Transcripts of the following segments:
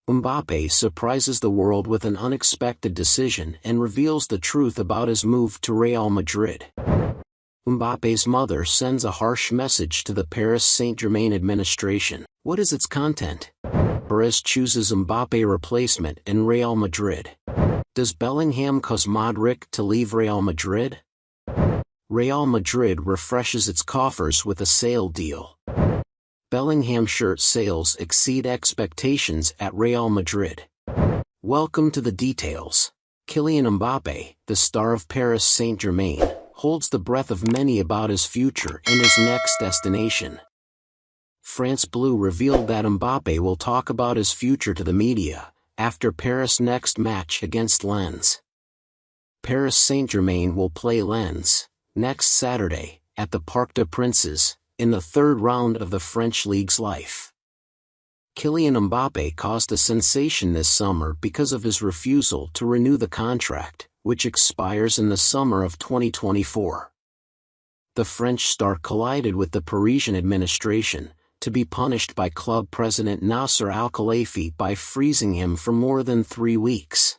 Mbappe surprises the world with an unexpected decision and reveals the truth about his move to Real Madrid. Mbappe's mother sends a harsh message to the Paris Saint-Germain administration. What is its content? Perez chooses Mbappe replacement in Real Madrid. Does Bellingham cause Modric to leave Real Madrid? Real Madrid refreshes its coffers with a sale deal. Bellingham shirt sales exceed expectations at Real Madrid. Welcome to the details. Kylian Mbappe, the star of Paris Saint-Germain, holds the breath of many about his future and his next destination. France Bleu revealed that Mbappe will talk about his future to the media after Paris' next match against Lens. Paris Saint-Germain will play Lens next Saturday at the Parc des Princes in the third round of the French League's life. Kylian Mbappe caused a sensation this summer because of his refusal to renew the contract, which expires in the summer of 2024. The French star collided with the Parisian administration, to be punished by club president Nasser Al-Khelaifi by freezing him for more than 3 weeks.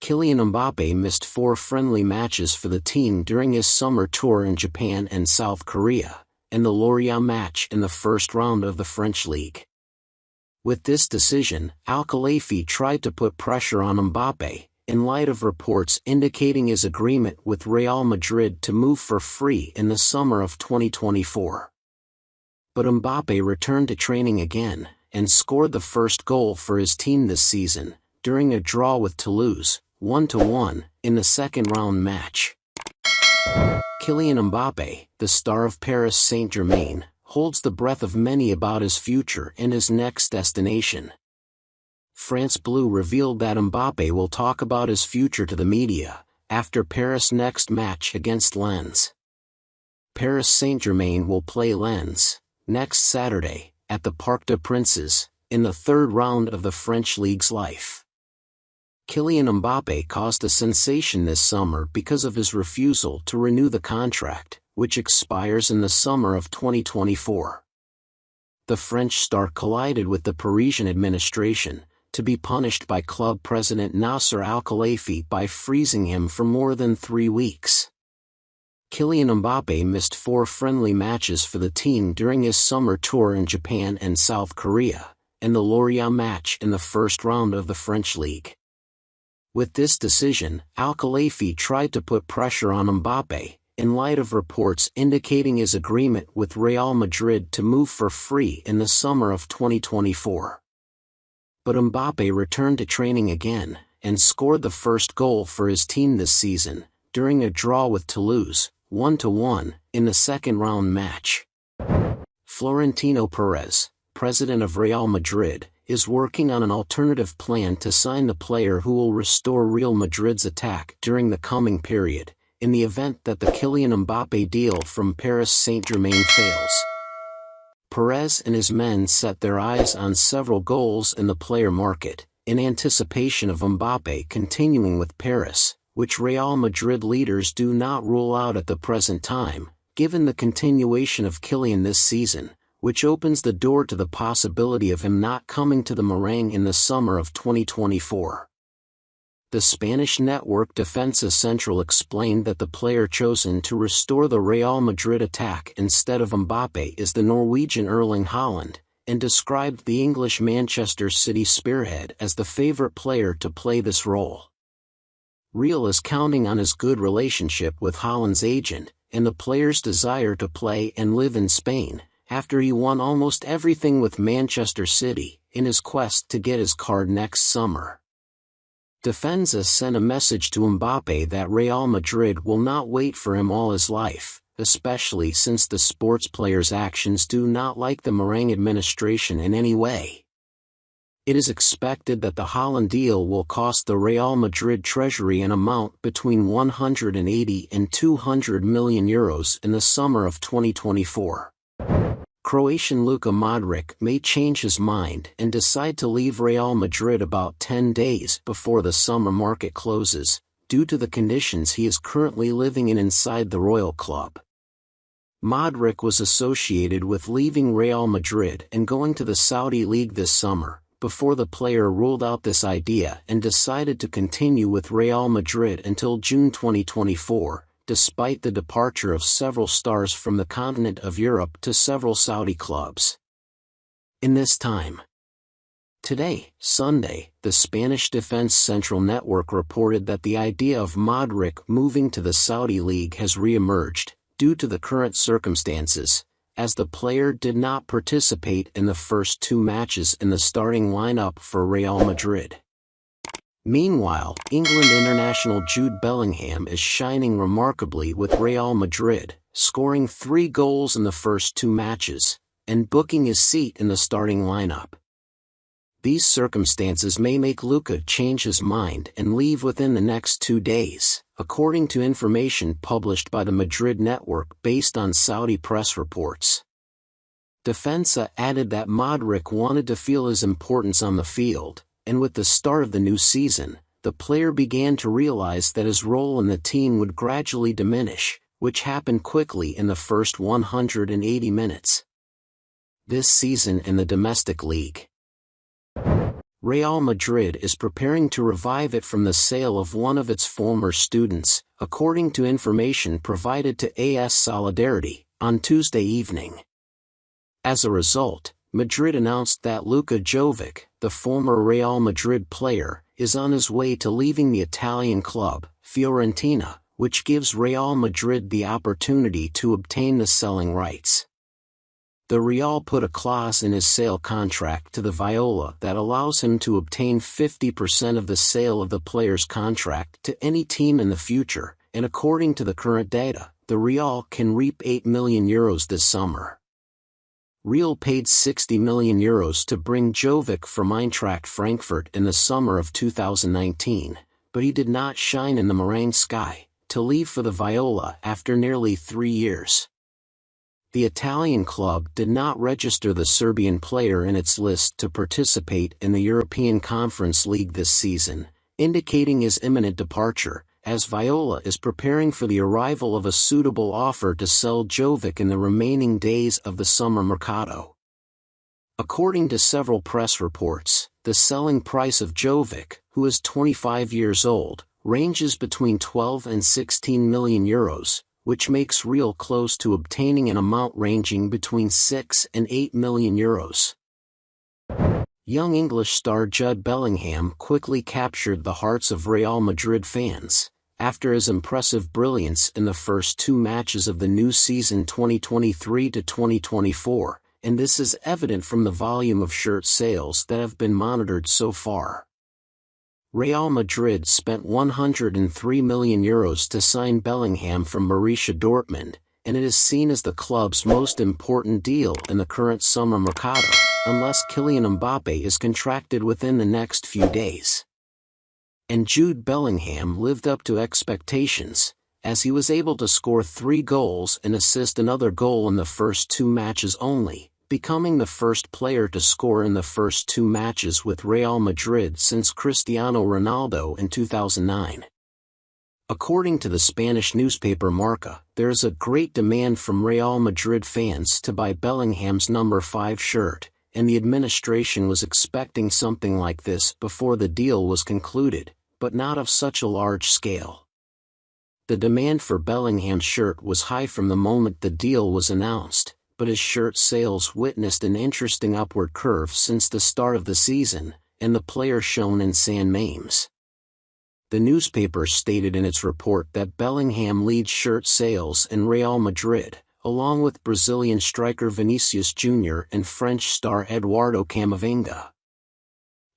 Kylian Mbappe missed 4 friendly matches for the team during his summer tour in Japan and South Korea, and the Lorient match in the first round of the French League. With this decision, Al-Khelaifi tried to put pressure on Mbappe, in light of reports indicating his agreement with Real Madrid to move for free in the summer of 2024. But Mbappe returned to training again, and scored the first goal for his team this season, during a draw with Toulouse, 1-1, in the second-round match. Kylian Mbappe, the star of Paris Saint-Germain, holds the breath of many about his future and his next destination. France Bleu revealed that Mbappe will talk about his future to the media after Paris' next match against Lens. Paris Saint-Germain will play Lens next Saturday at the Parc des Princes in the third round of the French League's life. Kylian Mbappe caused a sensation this summer because of his refusal to renew the contract, which expires in the summer of 2024. The French star collided with the Parisian administration, to be punished by club president Nasser Al-Khelaifi by freezing him for more than 3 weeks. Kylian Mbappe missed 4 friendly matches for the team during his summer tour in Japan and South Korea, and the Lorient match in the first round of the French League. With this decision, Al-Khelaifi tried to put pressure on Mbappe, in light of reports indicating his agreement with Real Madrid to move for free in the summer of 2024. But Mbappe returned to training again, and scored the first goal for his team this season, during a draw with Toulouse, 1-1, in the second-round match. Florentino Perez, president of Real Madrid, is working on an alternative plan to sign the player who will restore Real Madrid's attack during the coming period, in the event that the Kylian Mbappe deal from Paris Saint-Germain fails. Perez and his men set their eyes on several goals in the player market, in anticipation of Mbappe continuing with Paris, which Real Madrid leaders do not rule out at the present time, given the continuation of Kylian this season, which opens the door to the possibility of him not coming to the Meringue in the summer of 2024. The Spanish network Defensa Central explained that the player chosen to restore the Real Madrid attack instead of Mbappe is the Norwegian Erling Haaland, and described the English Manchester City spearhead as the favorite player to play this role. Real is counting on his good relationship with Haaland's agent, and the player's desire to play and live in Spain, after he won almost everything with Manchester City, in his quest to get his card next summer. Defensa sent a message to Mbappe that Real Madrid will not wait for him all his life, especially since the sports player's actions do not like the Meringue administration in any way. It is expected that the Haaland deal will cost the Real Madrid treasury an amount between 180 and 200 million euros in the summer of 2024. Croatian Luka Modric may change his mind and decide to leave Real Madrid about 10 days before the summer market closes, due to the conditions he is currently living in inside the Royal Club. Modric was associated with leaving Real Madrid and going to the Saudi League this summer, before the player ruled out this idea and decided to continue with Real Madrid until June 2024, despite the departure of several stars from the continent of Europe to several Saudi clubs. In this time, today, Sunday, the Spanish Defense Central Network reported that the idea of Modric moving to the Saudi League has re-emerged, due to the current circumstances, as the player did not participate in the first 2 matches in the starting lineup for Real Madrid. Meanwhile, England international Jude Bellingham is shining remarkably with Real Madrid, scoring 3 goals in the first 2 matches, and booking his seat in the starting lineup. These circumstances may make Luka change his mind and leave within the next 2 days, according to information published by the Madrid network based on Saudi press reports. Defensa added that Modric wanted to feel his importance on the field, and with the start of the new season, the player began to realize that his role in the team would gradually diminish, which happened quickly in the first 180 minutes. This season in the domestic league, Real Madrid is preparing to revive it from the sale of one of its former students, according to information provided to AS Solidarity, on Tuesday evening. As a result, Madrid announced that Luka Jovic, the former Real Madrid player, is on his way to leaving the Italian club, Fiorentina, which gives Real Madrid the opportunity to obtain the selling rights. The Real put a clause in his sale contract to the Viola that allows him to obtain 50% of the sale of the player's contract to any team in the future, and according to the current data, the Real can reap €8 million this summer. Real paid €60 million to bring Jovic from Eintracht Frankfurt in the summer of 2019, but he did not shine in the Meringue sky, to leave for the Viola after nearly 3 years. The Italian club did not register the Serbian player in its list to participate in the European Conference League this season, indicating his imminent departure, as Viola is preparing for the arrival of a suitable offer to sell Jovic in the remaining days of the summer mercado. According to several press reports, the selling price of Jovic, who is 25 years old, ranges between €12 and €16 million, which makes Real close to obtaining an amount ranging between €6 and €8 million. Young English star Jude Bellingham quickly captured the hearts of Real Madrid fans, after his impressive brilliance in the first 2 matches of the new season 2023-2024, and this is evident from the volume of shirt sales that have been monitored so far. Real Madrid spent €103 million to sign Bellingham from Borussia Dortmund, and it is seen as the club's most important deal in the current summer mercado, unless Kylian Mbappe is contracted within the next few days. And Jude Bellingham lived up to expectations, as he was able to score 3 goals and assist another goal in the first 2 matches only, becoming the first player to score in the first 2 matches with Real Madrid since Cristiano Ronaldo in 2009. According to the Spanish newspaper Marca, there is a great demand from Real Madrid fans to buy Bellingham's number 5 shirt, and the administration was expecting something like this before the deal was concluded, but not of such a large scale. The demand for Bellingham's shirt was high from the moment the deal was announced, but his shirt sales witnessed an interesting upward curve since the start of the season, and the player shown in San Mames. The newspaper stated in its report that Bellingham leads shirt sales in Real Madrid, along with Brazilian striker Vinicius Jr. and French star Eduardo Camavinga.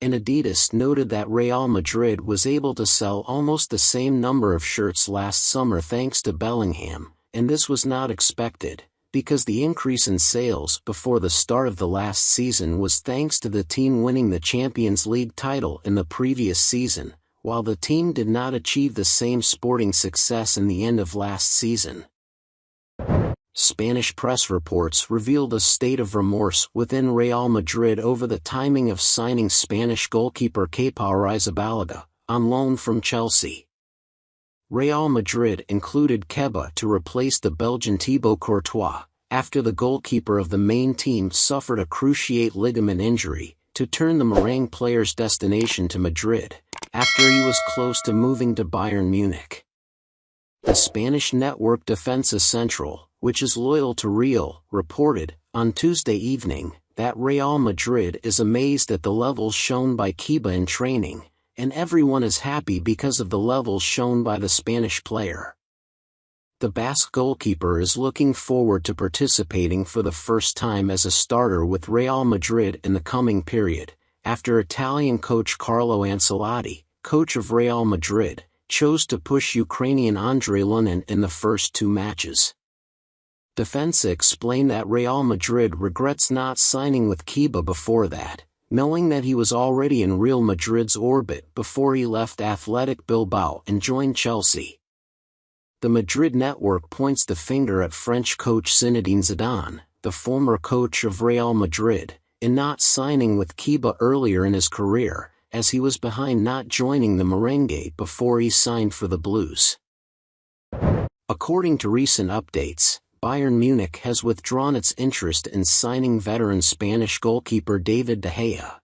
And Adidas noted that Real Madrid was able to sell almost the same number of shirts last summer thanks to Bellingham, and this was not expected, because the increase in sales before the start of the last season was thanks to the team winning the Champions League title in the previous season, while the team did not achieve the same sporting success in the end of last season. Spanish press reports revealed a state of remorse within Real Madrid over the timing of signing Spanish goalkeeper Kepa Arrizabalaga, on loan from Chelsea. Real Madrid included Kepa to replace the Belgian Thibaut Courtois, after the goalkeeper of the main team suffered a cruciate ligament injury, to turn the Merengue player's destination to Madrid, after he was close to moving to Bayern Munich. The Spanish network Defensa Central, which is loyal to Real, reported, on Tuesday evening, that Real Madrid is amazed at the levels shown by Kepa in training, and everyone is happy because of the levels shown by the Spanish player. The Basque goalkeeper is looking forward to participating for the first time as a starter with Real Madrid in the coming period, after Italian coach Carlo Ancelotti, coach of Real Madrid, chose to push Ukrainian Andrei Lunin in the first two matches. Defensa explained that Real Madrid regrets not signing with Kepa before that, knowing that he was already in Real Madrid's orbit before he left Athletic Bilbao and joined Chelsea. The Madrid network points the finger at French coach Zinedine Zidane, the former coach of Real Madrid, in not signing with Kepa earlier in his career, as he was behind not joining the Merengue before he signed for the Blues. According to recent updates, Bayern Munich has withdrawn its interest in signing veteran Spanish goalkeeper David De Gea.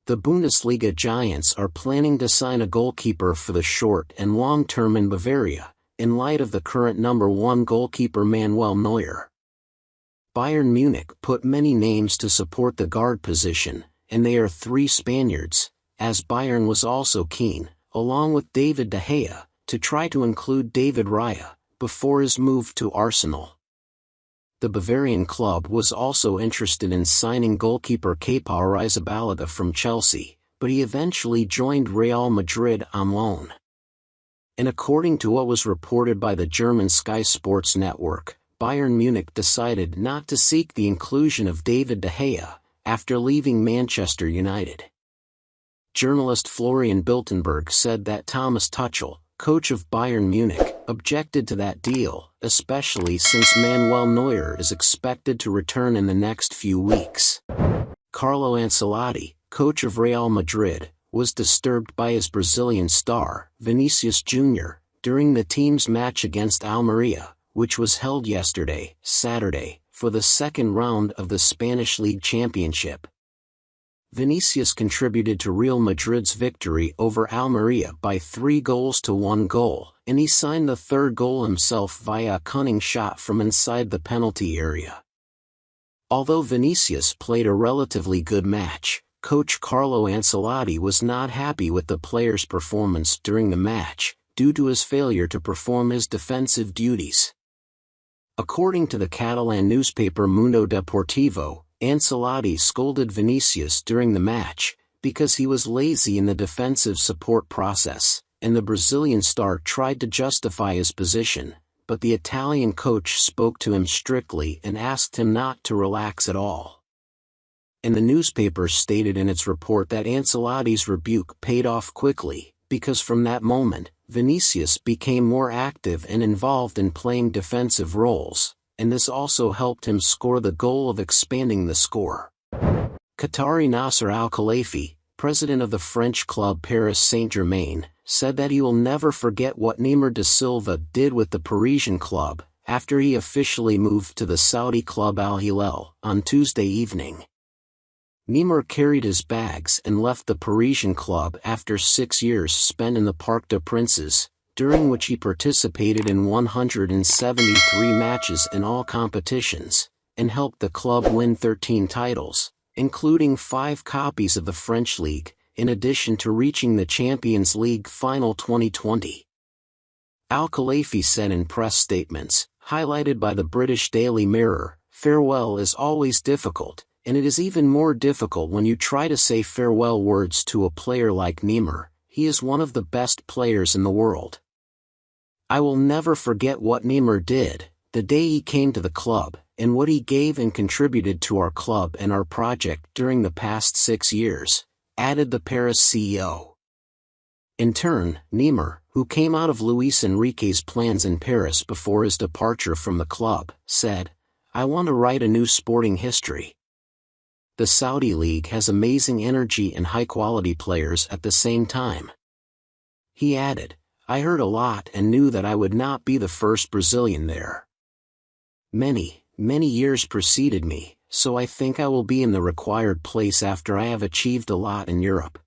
The Bundesliga giants are planning to sign a goalkeeper for the short and long term in Bavaria, in light of the current number 1 goalkeeper Manuel Neuer. Bayern Munich put many names to support the guard position, and they are 3 Spaniards, as Bayern was also keen, along with David De Gea, to try to include David Raya, before his move to Arsenal. The Bavarian club was also interested in signing goalkeeper Kepa Arrizabalaga from Chelsea, but he eventually joined Real Madrid on loan. And according to what was reported by the German Sky Sports network, Bayern Munich decided not to seek the inclusion of David De Gea, after leaving Manchester United. Journalist Florian Biltenberg said that Thomas Tuchel, coach of Bayern Munich, objected to that deal, especially since Manuel Neuer is expected to return in the next few weeks. Carlo Ancelotti, coach of Real Madrid, was disturbed by his Brazilian star, Vinicius Jr., during the team's match against Almeria, which was held yesterday, Saturday, for the second round of the Spanish League Championship. Vinicius contributed to Real Madrid's victory over Almeria by 3-1 goal, and he signed the third goal himself via a cunning shot from inside the penalty area. Although Vinicius played a relatively good match, coach Carlo Ancelotti was not happy with the player's performance during the match, due to his failure to perform his defensive duties. According to the Catalan newspaper Mundo Deportivo, Ancelotti scolded Vinicius during the match, because he was lazy in the defensive support process, and the Brazilian star tried to justify his position, but the Italian coach spoke to him strictly and asked him not to relax at all. And the newspaper stated in its report that Ancelotti's rebuke paid off quickly, because from that moment, Vinicius became more active and involved in playing defensive roles, and this also helped him score the goal of expanding the score. Qatari Nasser Al-Khelaifi, president of the French club Paris Saint-Germain, said that he will never forget what Neymar da Silva did with the Parisian club, after he officially moved to the Saudi club Al Hilal on Tuesday evening. Neymar carried his bags and left the Parisian club after 6 years spent in the Parc des Princes, during which he participated in 173 matches in all competitions, and helped the club win 13 titles, including 5 copies of the French League, in addition to reaching the Champions League final 2020. Al-Khelaifi said in press statements, highlighted by the British Daily Mirror, "Farewell is always difficult, and it is even more difficult when you try to say farewell words to a player like Neymar. He is one of the best players in the world. I will never forget what Neymar did, the day he came to the club, and what he gave and contributed to our club and our project during the past 6 years," added the Paris CEO. In turn, Neymar, who came out of Luis Enrique's plans in Paris before his departure from the club, said, "I want to write a new sporting history. The Saudi League has amazing energy and high-quality players at the same time." He added, "I heard a lot and knew that I would not be the first Brazilian there. Many, many years preceded me, So I think I will be in the required place after I have achieved a lot in Europe.